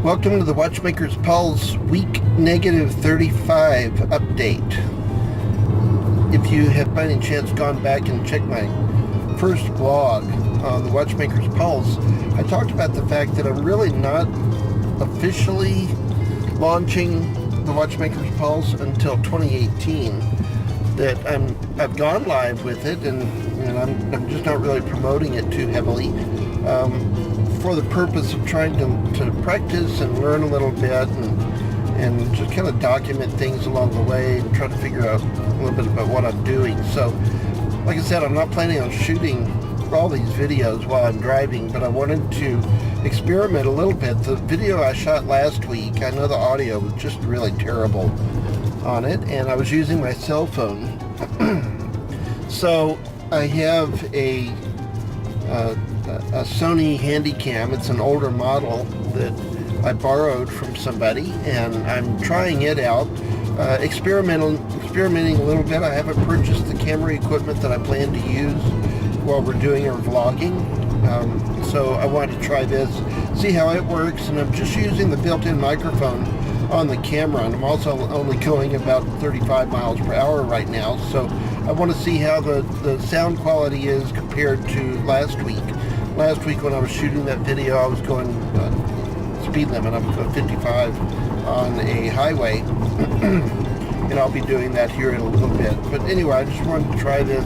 Welcome to the Watchmaker's Pulse week negative 35 update. If you have by any chance gone back and checked my first blog on the Watchmaker's Pulse, I talked about the fact that I'm really not officially launching the Watchmaker's Pulse until 2018. That I've gone live with it, and I'm just not really promoting it too heavily. For the purpose of trying to practice and learn a little bit and just kind of document things along the way and try to figure out a little bit about what I'm doing. So, like I said, I'm not planning on shooting all these videos while I'm driving, but I wanted to experiment a little bit. The video I shot last week, I know the audio was just really terrible on it, and I was using my cell phone. So I have a Sony Handycam. It's an older model that I borrowed from somebody, and I'm trying it out, experimenting a little bit. I haven't purchased the camera equipment that I plan to use while we're doing our vlogging, so I wanted to try this, see how it works, and I'm just using the built-in microphone on the camera, and I'm also only going about 35 miles per hour right now, so I want to see how the sound quality is compared to last week. Last week when I was shooting that video, I was going speed limit. I'm going 55 on a highway, and I'll be doing that here in a little bit. But anyway, I just wanted to try this,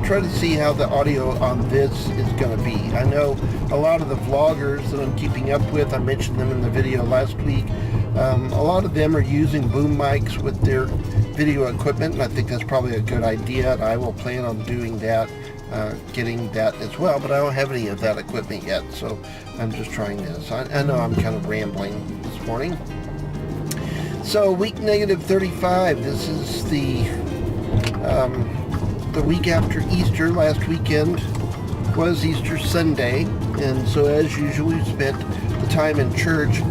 try to see how the audio on this is going to be. I know a lot of the vloggers that I'm keeping up with, I mentioned them in the video last week, a lot of them are using boom mics with their video equipment, and I think that's probably a good idea, and I will plan on doing that, getting that as well, but I don't have any of that equipment yet, so I'm just trying this. I know I'm kind of rambling this morning. So week negative 35, this is the week after Easter. Last weekend was Easter Sunday, and so as usual we spent the time in church.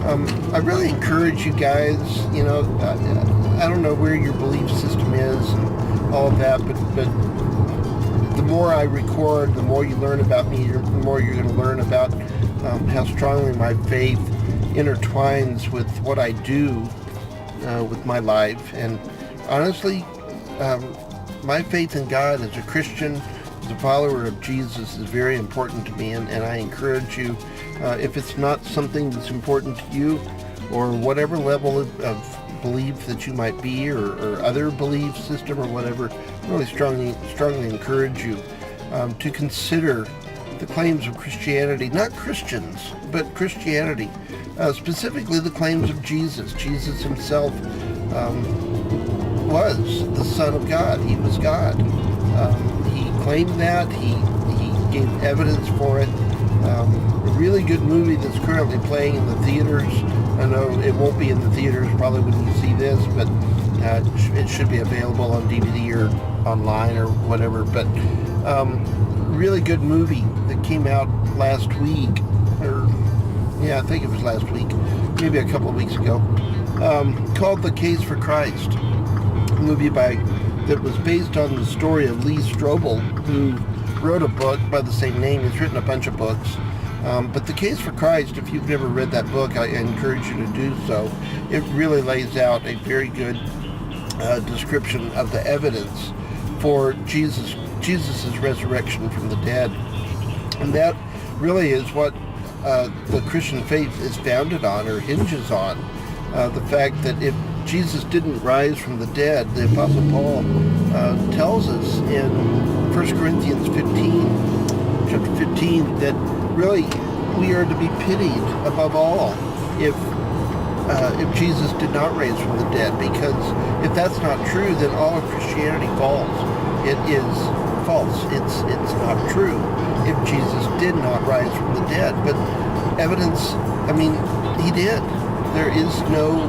I really encourage you guys, I don't know where your belief system is and all of that, but the more I record, the more you learn about me, the more you're going to learn about how strongly my faith intertwines with what I do with my life. And honestly, my faith in God as a Christian, as a follower of Jesus, is very important to me, and I encourage you, if it's not something that's important to you, or whatever level of belief that you might be, or other belief system or whatever, I really strongly encourage you to consider the claims of Christianity, not Christians, but Christianity, specifically the claims of Jesus. Jesus himself was the Son of God. He was God. He claimed that. He gave evidence for it. A really good movie that's currently playing in the theaters. I know it won't be in the theaters probably when you see this, but it should be available on DVD or online or whatever. But really good movie that came out last week, I think it was last week, maybe a couple of weeks ago, called The Case for Christ. A movie that was based on the story of Lee Strobel, who wrote a book by the same name. He's written a bunch of books. But The Case for Christ, if you've never read that book, I encourage you to do so. It really lays out a very good description of the evidence for Jesus' resurrection from the dead. And that really is what the Christian faith is founded on, or hinges on. The fact that if Jesus didn't rise from the dead, the Apostle Paul tells us in 1 Corinthians 15, chapter 15, that really we are to be pitied above all if Jesus did not raise from the dead, because if that's not true, then all of Christianity falls. It is false. It's not true if Jesus did not rise from the dead. But evidence, he did. There is no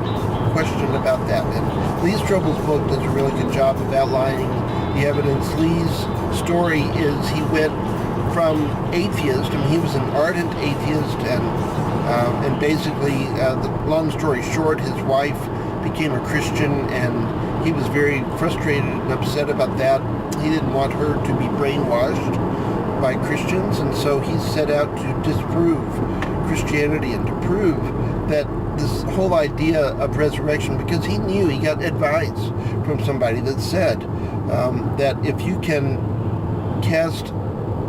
question about that. And Lee Strobel's book does a really good job of outlining the evidence. Lee's story is he went from atheist, he was an ardent atheist, and basically, the long story short, his wife became a Christian, and he was very frustrated and upset about that. He didn't want her to be brainwashed by Christians, and so he set out to disprove Christianity and to prove that this whole idea of resurrection, because he knew, he got advice from somebody that said that if you can cast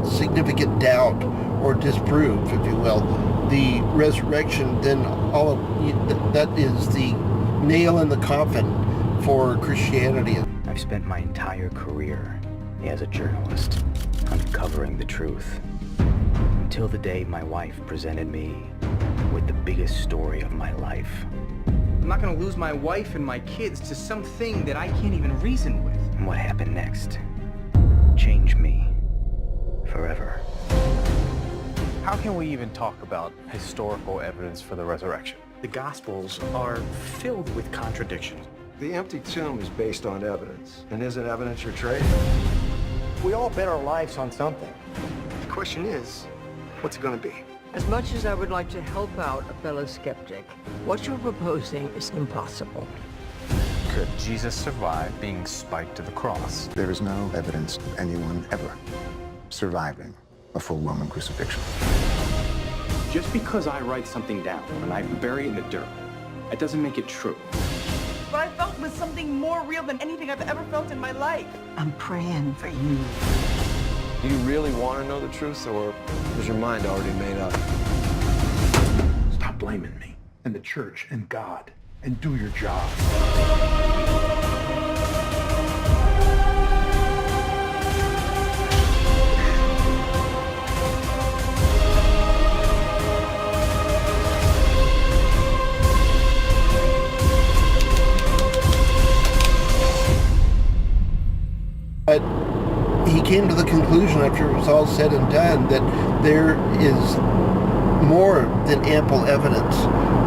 significant doubt or disprove, if you will, the resurrection, then that is the nail in the coffin for Christianity. I've spent my entire career as a journalist uncovering the truth until the day my wife presented me with the biggest story of my life. I'm not gonna lose my wife and my kids to something that I can't even reason with. And what happened next changed me forever. How can we even talk about historical evidence for the resurrection? The Gospels are filled with contradictions. The empty tomb is based on evidence. And isn't evidence your trade? We all bet our lives on something. The question is, what's it going to be? As much as I would like to help out a fellow skeptic, what you're proposing is impossible. Could Jesus survive being spiked to the cross? There is no evidence of anyone ever surviving a full Roman crucifixion. Just because I write something down and I bury it in the dirt, that doesn't make it true. What I felt was something more real than anything I've ever felt in my life. I'm praying for you. Do you really want to know the truth, or is your mind already made up? Stop blaming me and the church and God and do your job. But he came to the conclusion after it was all said and done that there is more than ample evidence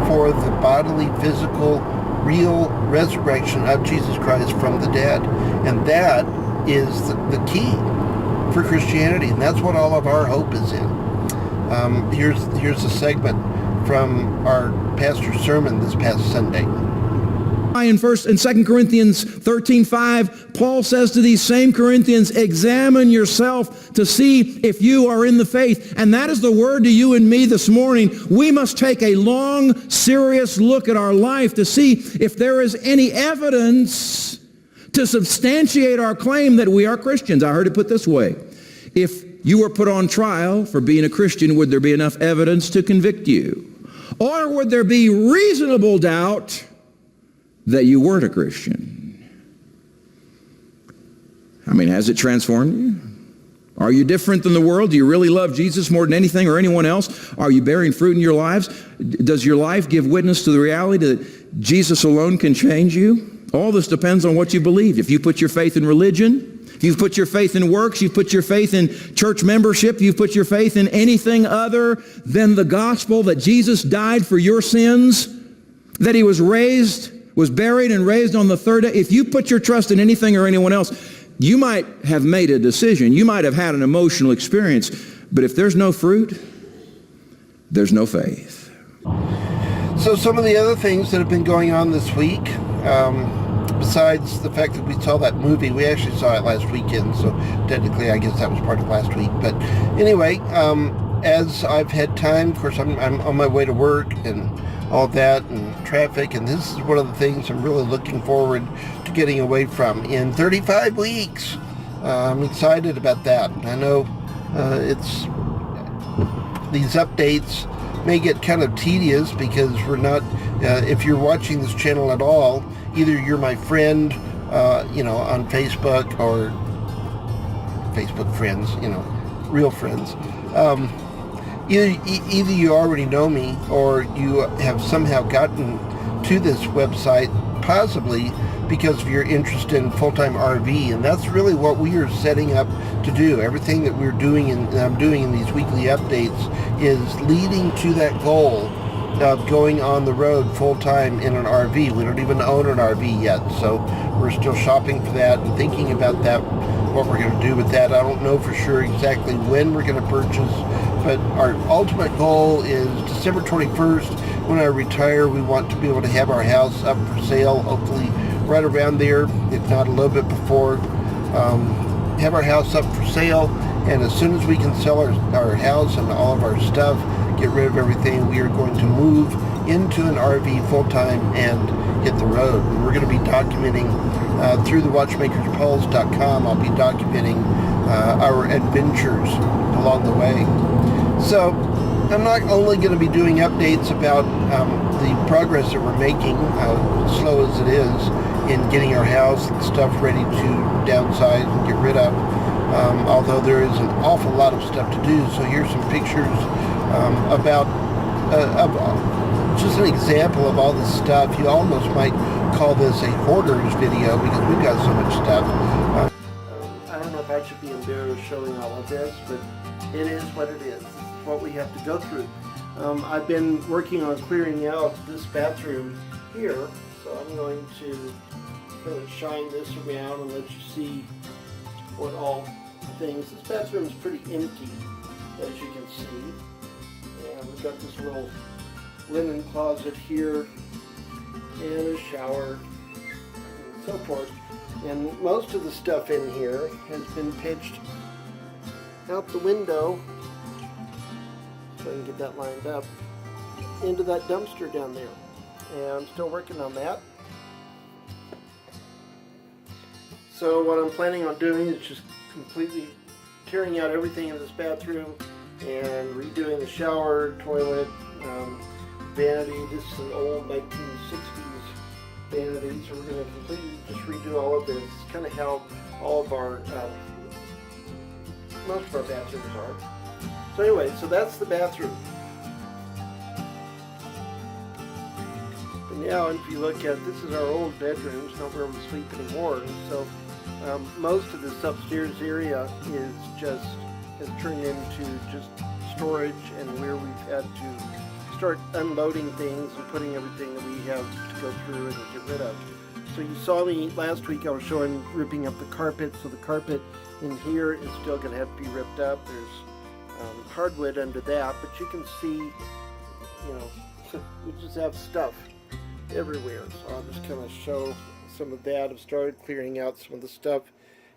for the bodily, physical, real resurrection of Jesus Christ from the dead. And that is the key for Christianity, and that's what all of our hope is in. Here's a segment from our pastor's sermon this past Sunday. In 1 and 2 Corinthians 13:5, Paul says to these same Corinthians, examine yourself to see if you are in the faith. And that is the word to you and me this morning. We must take a long, serious look at our life to see if there is any evidence to substantiate our claim that we are Christians. I heard it put this way. If you were put on trial for being a Christian, would there be enough evidence to convict you? Or would there be reasonable doubt that you weren't a Christian? I mean, has it transformed you? Are you different than the world? Do you really love Jesus more than anything or anyone else? Are you bearing fruit in your lives? Does your life give witness to the reality that Jesus alone can change you? All this depends on what you believe. If you put your faith in religion, if you've put your faith in works, you've put your faith in church membership, you've put your faith in anything other than the gospel that Jesus died for your sins, that he was buried and raised on the third day. If you put your trust in anything or anyone else, you might have made a decision. You might have had an emotional experience. But if there's no fruit, there's no faith. So some of the other things that have been going on this week, besides the fact that we saw that movie, we actually saw it last weekend, so technically I guess that was part of last week. But anyway, as I've had time, of course I'm on my way to work and all that and traffic, and this is one of the things I'm really looking forward to getting away from in 35 weeks. I'm excited about that. I know these updates may get kind of tedious because we're not, if you're watching this channel at all, either you're my friend, on Facebook, or Facebook friends, real friends. Either you already know me or you have somehow gotten to this website, possibly because of your interest in full-time RV, and that's really what we are setting up to do. Everything that we're doing and I'm doing in these weekly updates is leading to that goal of going on the road full-time in an RV. We don't even own an RV yet, so we're still shopping for that and thinking about that, what we're going to do with that. I don't know for sure exactly when we're going to purchase, but our ultimate goal is December 21st. When I retire, we want to be able to have our house up for sale, hopefully right around there, if not a little bit before. Have our house up for sale And as soon as we can sell our house and all of our stuff, get rid of everything, we are going to move into an RV full-time and hit the road. And we're going to be documenting through the watchmakerspulse.com. I'll be documenting our adventures along the way. So I'm not only going to be doing updates about the progress that we're making, slow as it is, in getting our house and stuff ready to downsize and get rid of, although there is an awful lot of stuff to do. So here's some pictures about just an example of all this stuff. You almost might call this a hoarder's video because we've got so much stuff. I don't know if I should be embarrassed showing all of this, but it is what it is. It's what we have to go through. I've been working on clearing out this bathroom here, so I'm going to kind of shine this around and let you see what all things. This bathroom is pretty empty, as you can see. And we've got this little linen closet here and a shower and so forth. And most of the stuff in here has been pitched out the window, so I can get that lined up, into that dumpster down there. And I'm still working on that. So what I'm planning on doing is just completely tearing out everything in this bathroom and redoing the shower, toilet, vanity. This is an old 1960s vanity, so we're going to completely just redo all of this. It's kind of how all of our, most of our bathrooms are. So anyway, so that's the bathroom. And now if you look at, this is our old bedrooms, not where we sleep anymore. So most of this upstairs area has turned into just storage, and where we've had to start unloading things and putting everything that we have to go through and get rid of. So you saw me last week, I was showing ripping up the carpet. So the carpet in here is still going to have to be ripped up. There's hardwood under that, but you can see, you know, we just have stuff everywhere. So I'll just kind of show some of that. I've started clearing out some of the stuff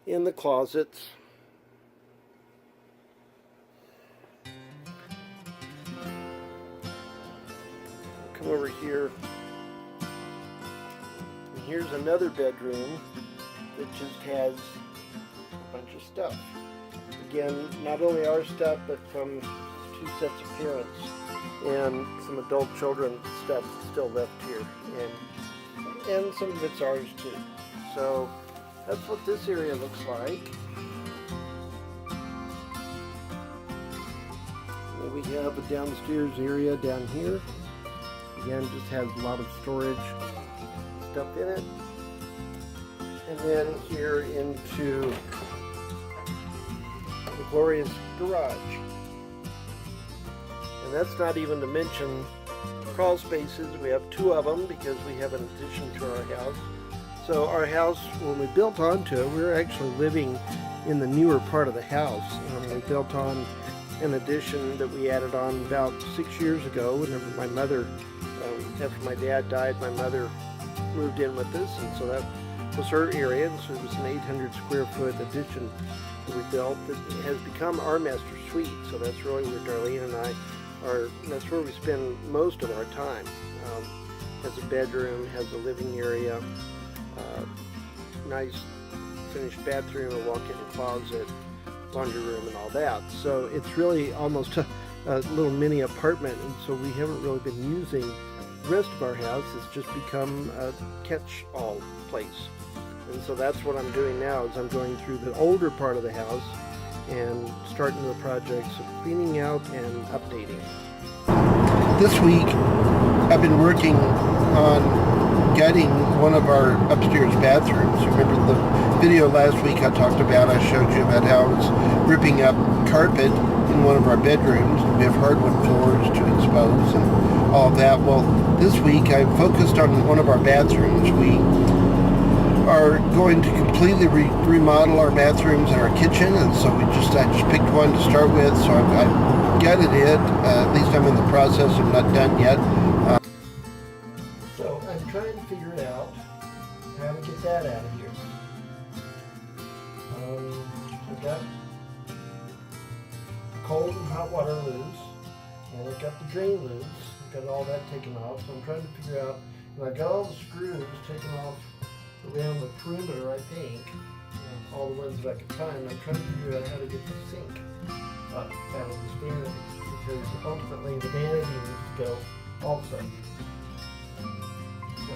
in the closets. Come over here, and here's another bedroom that just has a bunch of stuff. Again, not only our stuff, but from 2 sets of parents and some adult children stuff still left here, and some of it's ours too. So that's what this area looks like. And we have a downstairs area down here. Again, just has a lot of storage stuff in it. And then here into the glorious garage. And that's not even to mention crawl spaces. We have 2 of them because we have an addition to our house. So our house, when we built onto it, we were actually living in the newer part of the house. We built on an addition that we added on about 6 years ago. Whenever my mother, after my dad died, my mother moved in with us, and so that was her area. And so it was an 800 square foot addition that we built that has become our master suite. So that's really where Darlene and I are. That's where we spend most of our time. Has a bedroom, has a living area, nice finished bathroom, a walk-in closet, laundry room, and all that. So it's really almost a little mini apartment, and so we haven't really been using the rest of our house. It's just become a catch-all place. And so that's what I'm doing now, is I'm going through the older part of the house and starting the projects of cleaning out and updating. This week I've been working on gutting one of our upstairs bathrooms. Remember the video last week I talked about, I showed you about how I was ripping up carpet in one of our bedrooms. We have hardwood floors to expose and all of that. Well, this week I focused on one of our bathrooms. We are going to completely remodel our bathrooms and our kitchen, and so I just picked one to start with. So I've gutted it. At least I'm in the process. I'm not done yet. So I'm trying to figure out how to get that out of here. I've got cold and hot water loose, and I've got the drain loose. I've got all that taken off, so I'm trying to figure out, and I got all the screws taken off around the perimeter, I think, all the ones that I could find. I'm trying to figure out how to get the sink up out of this vanity, because ultimately the vanity needs to go also. So,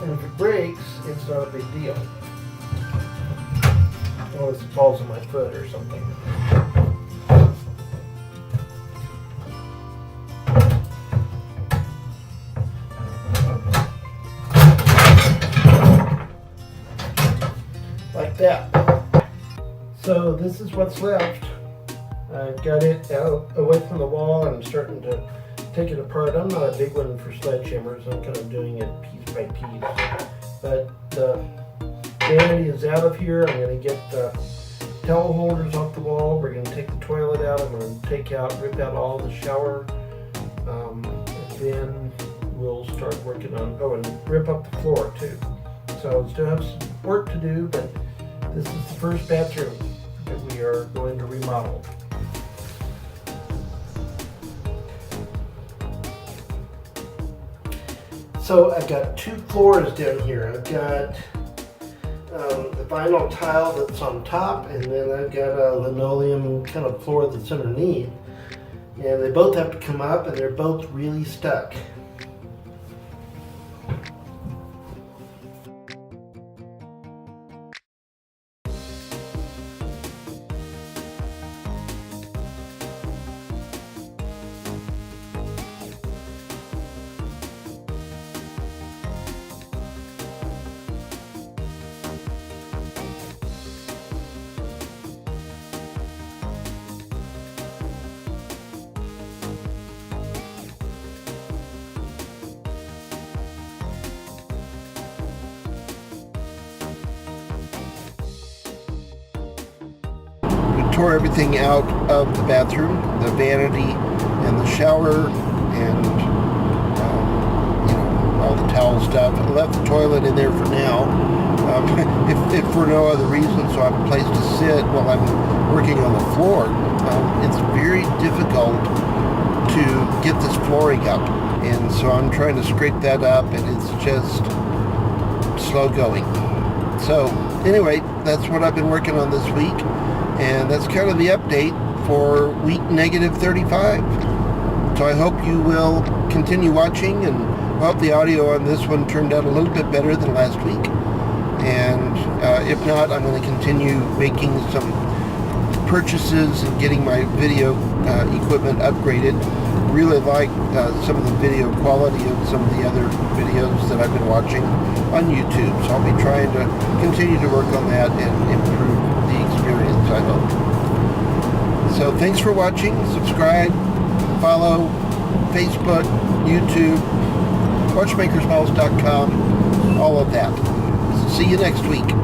and if it breaks, it's not a big deal. Unless it falls on my foot or something. Like that. So this is what's left. I've got it out away from the wall and I'm starting to take it apart. I'm not a big one for sledgehammers. I'm kind of doing it piece by piece. But the vanity is out of here. I'm going to get the towel holders off the wall. We're going to take the toilet out. I'm going to rip out all the shower. And then we'll start working on, and rip up the floor too. So I still have some work to do, but this is the first bathroom that we are going to remodel. So I've got two floors down here. I've got the vinyl tile that's on top, and then I've got a linoleum kind of floor that's underneath. And they both have to come up, and they're both really stuck. Tore everything out of the bathroom, the vanity and the shower, and all the towel stuff. I left the toilet in there for now, if for no other reason, so I have a place to sit while I'm working on the floor. It's very difficult to get this flooring up, and so I'm trying to scrape that up, and it's just slow going. So anyway, that's what I've been working on this week. And that's kind of the update for week -35. So I hope you will continue watching, and I hope the audio on this one turned out a little bit better than last week. And if not, I'm going to continue making some purchases and getting my video equipment upgraded. Really like some of the video quality of some of the other videos that I've been watching on YouTube. So I'll be trying to continue to work on that and improve the experience, I hope. So thanks for watching. Subscribe, follow, Facebook, YouTube, watchmakershouse.com, all of that. See you next week.